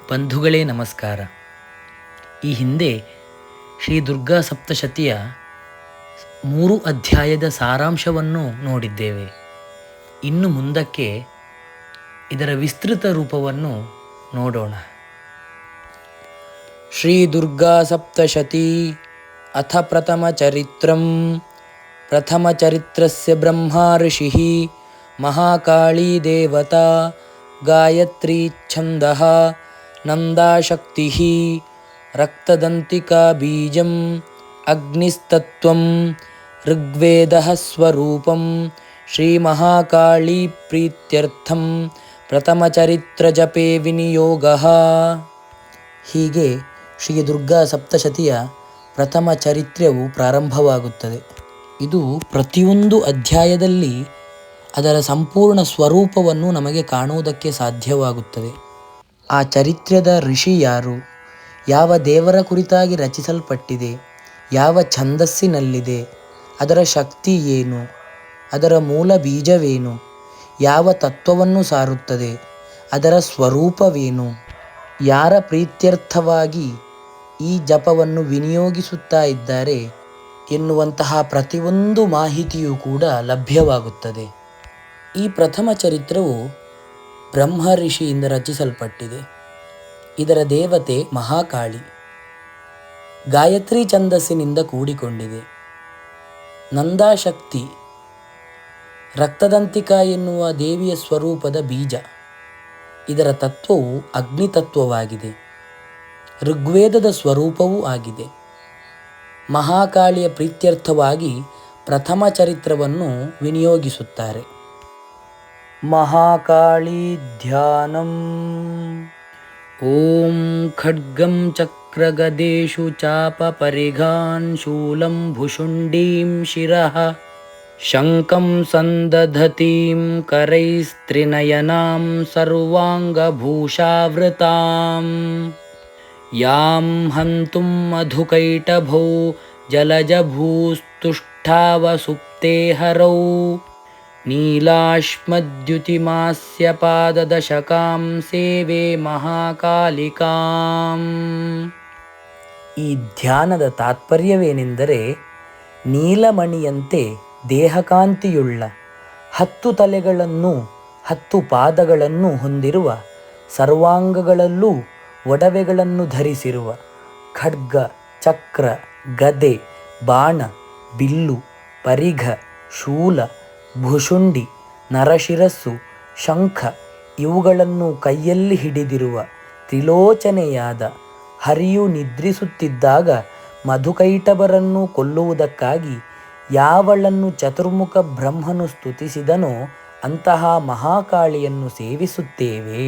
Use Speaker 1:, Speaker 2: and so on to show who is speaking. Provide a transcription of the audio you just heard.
Speaker 1: ಬಂಧುಗಳೇ ನಮಸ್ಕಾರ. ಈ ಹಿಂದೆ ಶ್ರೀ ದುರ್ಗಾ ಸಪ್ತಶತಿಯ 3 ಅಧ್ಯಾಯದ ಸಾರಾಂಶವನ್ನು ನೋಡಿದ್ದೇವೆ. ಇನ್ನು ಮುಂದಕ್ಕೆ ಇದರ ವಿಸ್ತೃತ ರೂಪವನ್ನು ನೋಡೋಣ. ಶ್ರೀ ದುರ್ಗಾ ಸಪ್ತಶತಿ ಅಥ ಪ್ರಥಮ ಚರಿತ್ರಸ್ಯ ಬ್ರಹ್ಮ ಋಷಿಃ ಮಹಾಕಾಳಿ ದೇವತಾ ಗಾಯತ್ರಿ ಛಂದಃ ನಂದಾಶಕ್ತಿಃ ರಕ್ತದಂತಿಕಾ ಬೀಜಂ ಅಗ್ನಿಸ್ತತ್ವಂ ಋಗ್ವೇದಃ ಸ್ವರೂಪಂ ಶ್ರೀ ಮಹಾಕಾಳಿ ಪ್ರೀತ್ಯರ್ಥಂ ಪ್ರಥಮ ಚರಿತ್ರ ಜಪೆ ವಿನಿಯೋಗಃ. ಹೀಗೆ ಶ್ರೀ ದುರ್ಗಾ ಸಪ್ತಶತಿಯ ಪ್ರಥಮ ಚರಿತ್ರೆಯು ಪ್ರಾರಂಭವಾಗುತ್ತದೆ. ಇದು ಪ್ರತಿಯೊಂದು ಅಧ್ಯಾಯದಲ್ಲಿ ಅದರ ಸಂಪೂರ್ಣ ಸ್ವರೂಪವನ್ನು ನಮಗೆ ಕಾಣುವುದಕ್ಕೆ ಸಾಧ್ಯವಾಗುತ್ತದೆ. ಆ ಚರಿತ್ರೆದ ಋಷಿ ಯಾರು, ಯಾವ ದೇವರ ಕುರಿತಾಗಿ ರಚಿಸಲ್ಪಟ್ಟಿದೆ, ಯಾವ ಛಂದಸ್ಸಿನಲ್ಲಿದೆ, ಅದರ ಶಕ್ತಿ ಏನು, ಅದರ ಮೂಲ ಬೀಜವೇನು, ಯಾವ ತತ್ವವನ್ನು ಸಾರುತ್ತದೆ, ಅದರ ಸ್ವರೂಪವೇನು, ಯಾರ ಪ್ರೀತ್ಯರ್ಥವಾಗಿ ಈ ಜಪವನ್ನು ವಿನಿಯೋಗಿಸುತ್ತಾ ಇದ್ದಾರೆ ಎನ್ನುವಂತಹ ಪ್ರತಿಯೊಂದು ಮಾಹಿತಿಯೂ ಕೂಡ ಲಭ್ಯವಾಗುತ್ತದೆ. ಈ ಪ್ರಥಮ ಚರಿತ್ರವು ಬ್ರಹ್ಮ ಋಷಿಯಿಂದ ರಚಿಸಲ್ಪಟ್ಟಿದೆ. ಇದರ ದೇವತೆ ಮಹಾಕಾಳಿ, ಗಾಯತ್ರಿ ಛಂದಸ್ಸಿನಿಂದ ಕೂಡಿಕೊಂಡಿದೆ. ನಂದಾಶಕ್ತಿ ರಕ್ತದಂತಿಕಾ ಎನ್ನುವ ದೇವಿಯ ಸ್ವರೂಪದ ಬೀಜ. ಇದರ ತತ್ವವು ಅಗ್ನಿತತ್ವವಾಗಿದೆ. ಋಗ್ವೇದದ ಸ್ವರೂಪವೂ ಆಗಿದೆ. ಮಹಾಕಾಳಿಯ ಪ್ರೀತ್ಯರ್ಥವಾಗಿ ಪ್ರಥಮ ಚರಿತ್ರವನ್ನು ವಿನಿಯೋಗಿಸುತ್ತಾರೆ. ಮಹಾಕಾಳಿ ಧ್ಯಾನಂ. ಓಂ ಖಡ್ಗಂ ಚಕ್ರಗದೇಶು ಚಾಪ ಪರಿಘಾನ್ ಶೂಲಂ ಭುಷುಂಡೀಂ ಶಿರಃ ಶಂಖಂ ಸಂದಧತೀಂ ಕರೈಸ್ತ್ರಿನಯನಾಂ ಸರ್ವಾಂಗಭೂಷಾವೃತಾಂ ಯಾಂ ಹಂತುಂ ಮಧುಕೈಟಭೌ ಜಲಜಭೂಸ್ತುಷ್ಟಾವ ಸುಪ್ತೆ ಹರೌ ನೀಲಾಶ್ಮದ್ಯುತಿಮಾಸ್ಯ ಪಾದದಶಕಾಂ ಸೇವೆ ಮಹಾಕಾಲಿಕಾಂ. ಈ ಧ್ಯಾನದ ತಾತ್ಪರ್ಯವೇನೆಂದರೆ, ನೀಲಮಣಿಯಂತೆ ದೇಹಕಾಂತಿಯುಳ್ಳ 10 ತಲೆಗಳನ್ನು 10 ಪಾದಗಳನ್ನು ಹೊಂದಿರುವ, ಸರ್ವಾಂಗಗಳಲ್ಲೂ ಒಡವೆಗಳನ್ನು ಧರಿಸಿರುವ, ಖಡ್ಗ, ಚಕ್ರ, ಗದೆ, ಬಾಣ, ಬಿಲ್ಲು, ಪರಿಘ, ಶೂಲ, ಭುಷುಂಡಿ, ನರಶಿರಸ್ಸು, ಶಂಖ ಇವುಗಳನ್ನು ಕೈಯಲ್ಲಿ ಹಿಡಿದಿರುವ ತ್ರಿಲೋಚನೆಯಾದ ಹರಿಯು ನಿದ್ರಿಸುತ್ತಿದ್ದಾಗ ಮಧುಕೈಟಭರನ್ನು ಕೊಲ್ಲುವುದಕ್ಕಾಗಿ ಯಾವಳನ್ನು ಚತುರ್ಮುಖ ಬ್ರಹ್ಮನು ಸ್ತುತಿಸಿದನೋ ಅಂತಹ ಮಹಾಕಾಳಿಯನ್ನು ಸೇವಿಸುತ್ತೇವೆ.